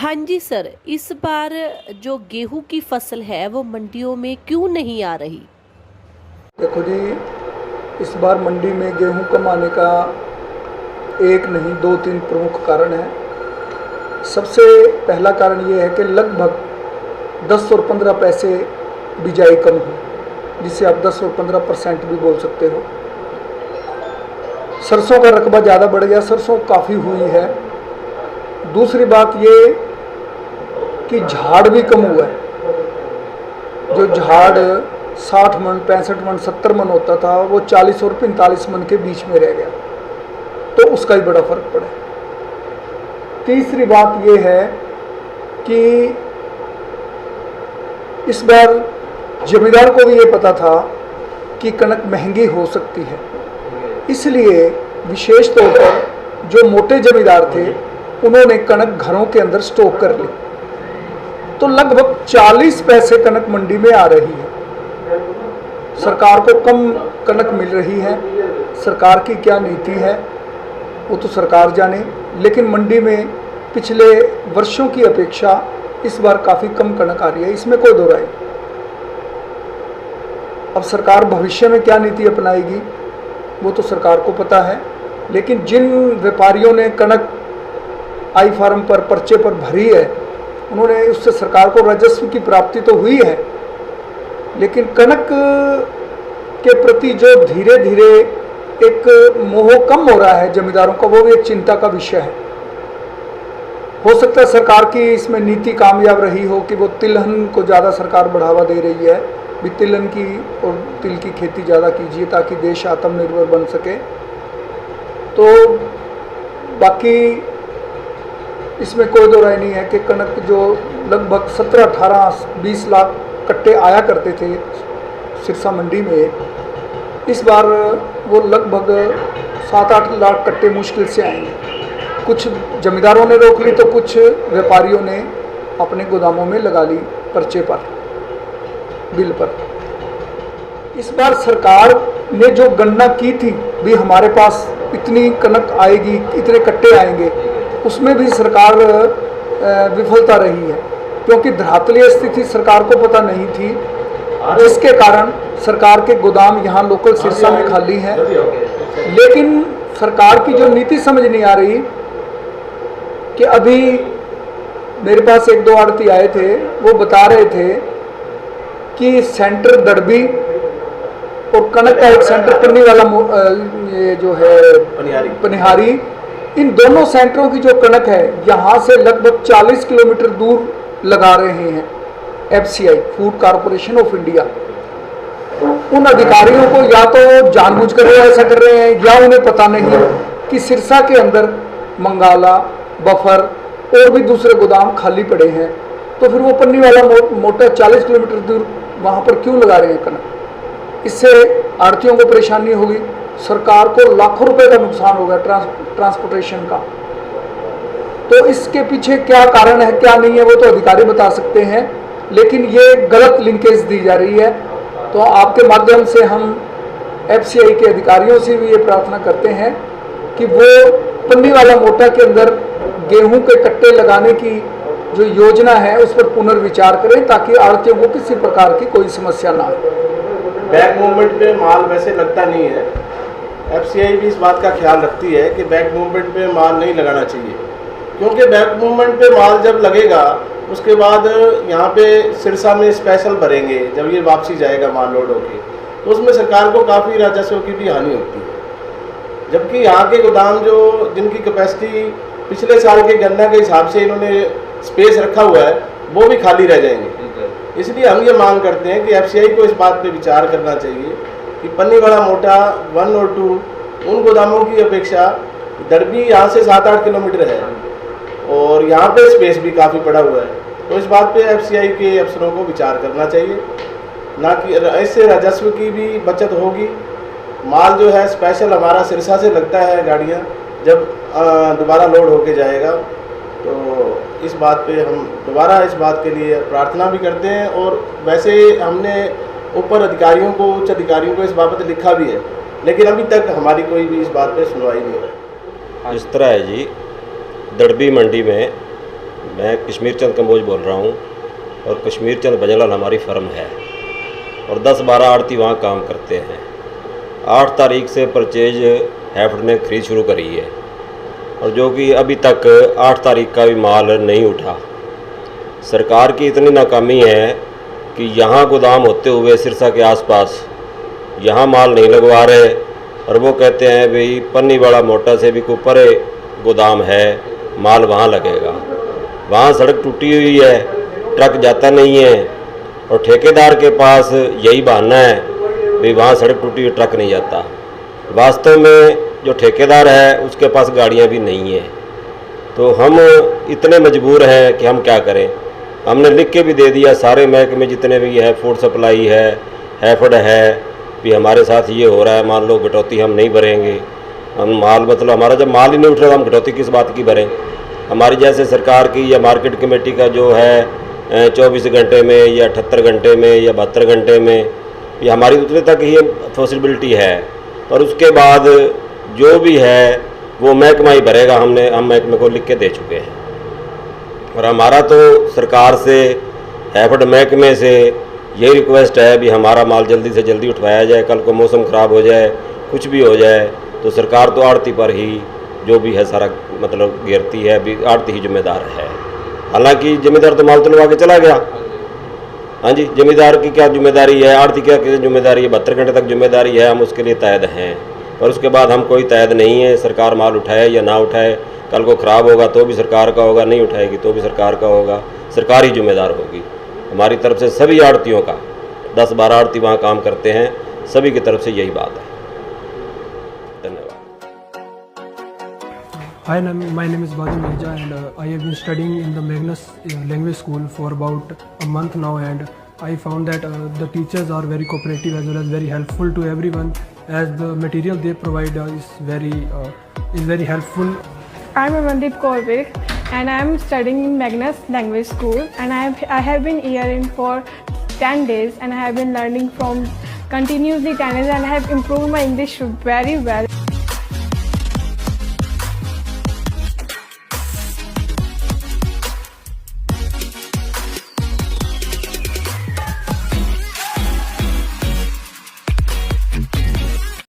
हाँ जी सर, इस बार जो गेहूँ की फसल है वो मंडियों में क्यों नहीं आ रही? देखो जी, इस बार मंडी में गेहूं कम आने का एक नहीं दो तीन प्रमुख कारण है। सबसे पहला कारण ये है कि लगभग 10 और 15 पैसे बिजाई कम हुई, जिसे आप 10 और 15% भी बोल सकते हो। सरसों का रकबा ज़्यादा बढ़ गया, सरसों काफ़ी हुई है। दूसरी बात ये कि झाड़ भी कम हुआ है। जो झाड़ 60 मन 65 मन 70 मन होता था वो 40 और 45 मन के बीच में रह गया, तो उसका ही बड़ा फर्क पड़ा। तीसरी बात यह है कि इस बार जमींदार को भी ये पता था कि कणक महंगी हो सकती है, इसलिए विशेष तौर पर जो मोटे जमींदार थे उन्होंने कणक घरों के अंदर स्टॉक कर ली। तो लगभग 40 पैसे कणक मंडी में आ रही है। सरकार को कम कणक मिल रही है, सरकार की क्या नीति है वो तो सरकार जाने, लेकिन मंडी में पिछले वर्षों की अपेक्षा इस बार काफ़ी कम कणक आ रही है, इसमें कोई दो राय। अब सरकार भविष्य में क्या नीति अपनाएगी वो तो सरकार को पता है, लेकिन जिन व्यापारियों ने कणक आई फार्म पर पर्चे पर भरी है उन्होंने उससे सरकार को राजस्व की प्राप्ति तो हुई है, लेकिन कणक के प्रति जो धीरे धीरे एक मोह कम हो रहा है जमींदारों का, वो भी एक चिंता का विषय है। हो सकता है सरकार की इसमें नीति कामयाब रही हो कि वो तिलहन को ज़्यादा सरकार बढ़ावा दे रही है, भी तिलहन की और तिल की खेती ज़्यादा कीजिए ताकि देश आत्मनिर्भर बन सके। तो बाकी इसमें कोई दो राय नहीं है कि कणक जो लगभग 17, 18, 20 लाख कट्टे आया करते थे सिरसा मंडी में, इस बार वो लगभग 7-8 लाख कट्टे मुश्किल से आएंगे। कुछ जमींदारों ने रोक ली तो कुछ व्यापारियों ने अपने गोदामों में लगा ली पर्चे पर, बिल पर। इस बार सरकार ने जो गणना की थी भी हमारे पास इतनी कणक आएगी, इतने कट्टे आएंगे, उसमें भी सरकार विफलता रही है, क्योंकि धरातलीय स्थिति सरकार को पता नहीं थी, जिसके कारण सरकार के गोदाम यहाँ लोकल सिरसा में खाली हैं। लेकिन सरकार की जो नीति समझ नहीं आ रही कि अभी मेरे पास एक दो आड़ती आए थे, वो बता रहे थे कि सेंटर दड़बी और कनक का एक सेंटर पन्नी वाला ये जो है पनिहारी, इन दोनों सेंटरों की जो कणक है यहाँ से लगभग 40 किलोमीटर दूर लगा रहे हैं FCI, food corporation of India. उन अधिकारियों को या तो जानबूझकर ऐसा कर रहे हैं या उन्हें पता नहीं कि सिरसा के अंदर मंगाला, बफर और भी दूसरे गोदाम खाली पड़े हैं, तो फिर वो पन्नी वाला मोटा 40 किलोमीटर दूर वहाँ पर क्यों लगा रहे हैं कणक। इससे आड़तियों को परेशानी होगी, सरकार को लाखों रुपए का नुकसान होगा ट्रांसपोर्टेशन का। तो इसके पीछे क्या कारण है क्या नहीं है वो तो अधिकारी बता सकते हैं, लेकिन ये गलत लिंकेज दी जा रही है। तो आपके माध्यम से हम FCI के अधिकारियों से भी ये प्रार्थना करते हैं कि वो पन्नी वाला मोटा के अंदर गेहूं के कट्टे लगाने की जो योजना है उस पर पुनर्विचार करें, ताकि आड़तियों को किसी प्रकार की कोई समस्या ना हो। बैक मूवमेंट पे माल वैसे लगता नहीं है, FCI भी इस बात का ख्याल रखती है कि बैक मूवमेंट पे माल नहीं लगाना चाहिए, क्योंकि बैक मूवमेंट पे माल जब लगेगा उसके बाद यहाँ पे सिरसा में स्पेशल भरेंगे, जब ये वापसी जाएगा माल लोड होके, तो उसमें सरकार को काफ़ी राजस्व की भी हानि होती है। जबकि यहाँ के गोदाम जो जिनकी कैपेसिटी पिछले साल के गन्ना के हिसाब से इन्होंने स्पेस रखा हुआ है वो भी खाली रह जाएंगे। इसलिए हम ये मांग करते हैं कि FCI को इस बात पे विचार करना चाहिए कि पन्नी वाला मोटा 1 और 2 उन गोदामों की अपेक्षा दड़बी यहाँ से 7-8 किलोमीटर है और यहाँ पे स्पेस भी काफ़ी पड़ा हुआ है। तो इस बात पे FCI के अफसरों को विचार करना चाहिए, ना कि इससे राजस्व की भी बचत होगी। माल जो है स्पेशल हमारा सिरसा से लगता है गाड़ियाँ, जब दोबारा लोड होके जाएगा, तो इस बात पे हम दोबारा इस बात के लिए प्रार्थना भी करते हैं। और वैसे हमने ऊपर अधिकारियों को, उच्च अधिकारियों को इस बाबत लिखा भी है, लेकिन अभी तक हमारी कोई भी इस बात पे सुनवाई नहीं हो रही। इस तरह है जी, दड़बी मंडी में मैं कश्मीर चंद कंबोज बोल रहा हूँ और कश्मीर चंद बजलाल हमारी फर्म है और 10-12 आड़ती वहाँ काम करते हैं। 8 तारीख से परचेज हैफ्ट ने खरीद शुरू करी है और जो कि अभी तक 8 तारीख का भी माल नहीं उठा। सरकार की इतनी नाकामी है कि यहाँ गोदाम होते हुए सिरसा के आसपास यहाँ माल नहीं लगवा रहे और वो कहते हैं भाई पन्नीवाड़ा मोटा से भी कोई परे गोदाम है, माल वहाँ लगेगा। वहाँ सड़क टूटी हुई है, ट्रक जाता नहीं है और ठेकेदार के पास यही बहाना है भाई वहाँ सड़क टूटी हुई, ट्रक नहीं जाता। वास्तव में जो ठेकेदार है उसके पास गाड़ियाँ भी नहीं है। तो हम इतने मजबूर हैं कि हम क्या करें। हमने लिख के भी दे दिया सारे महकमे जितने भी है, फूड सप्लाई है, हैफड है, भी हमारे साथ ये हो रहा है, मान लो कटौती हम नहीं भरेंगे। हम माल मतलब हमारा जब माल ही नहीं उठ रहा हम कटौती किस बात की भरें। हमारी जैसे सरकार की या मार्केट कमेटी का जो है 24 घंटे में या 78 घंटे में या 72 घंटे में, ये हमारी उतने तक ही पॉसिबिलिटी है और उसके बाद जो भी है वो महकमा ही भरेगा। हम महकमे को लिख के दे चुके हैं और हमारा तो सरकार से, हैफड महकमे से यही रिक्वेस्ट है भी हमारा माल जल्दी से जल्दी उठवाया जाए। कल को मौसम ख़राब हो जाए, कुछ भी हो जाए तो सरकार तो आड़ती पर ही जो भी है सारा मतलब घेरती है, भी आड़ती ही जिम्मेदार है। हालांकि ज़मींदार तो माल तुलवा के चला गया। हाँ जी, ज़मींदार की क्या जिम्मेदारी है, आड़ती क्या जिम्मेदारी है, 72 घंटे तक जिम्मेदारी है, हम उसके लिए तैयार हैं। पर उसके बाद हम कोई तैयार नहीं है। सरकार माल उठाए या ना उठाए, कल को ख़राब होगा तो भी सरकार का होगा, नहीं उठाएगी तो भी सरकार का होगा, सरकार ही जिम्मेदार होगी। हमारी तरफ से सभी आड़तियों का, 10-12 आड़ती वहाँ काम करते हैं, सभी की तरफ से यही बात है। धन्यवाद। Hi, my name is Badu Mirza and I have been studying in the Magnus Language School for about a month now, and I found that the teachers are very cooperative as well as very helpful to everyone, as the material they provide is very helpful. I'm Amandeep Kaur and I'm studying in Magnus Language School, and I have been here in for 10 days and I have been learning from continuously 10 days and I have improved my English very well.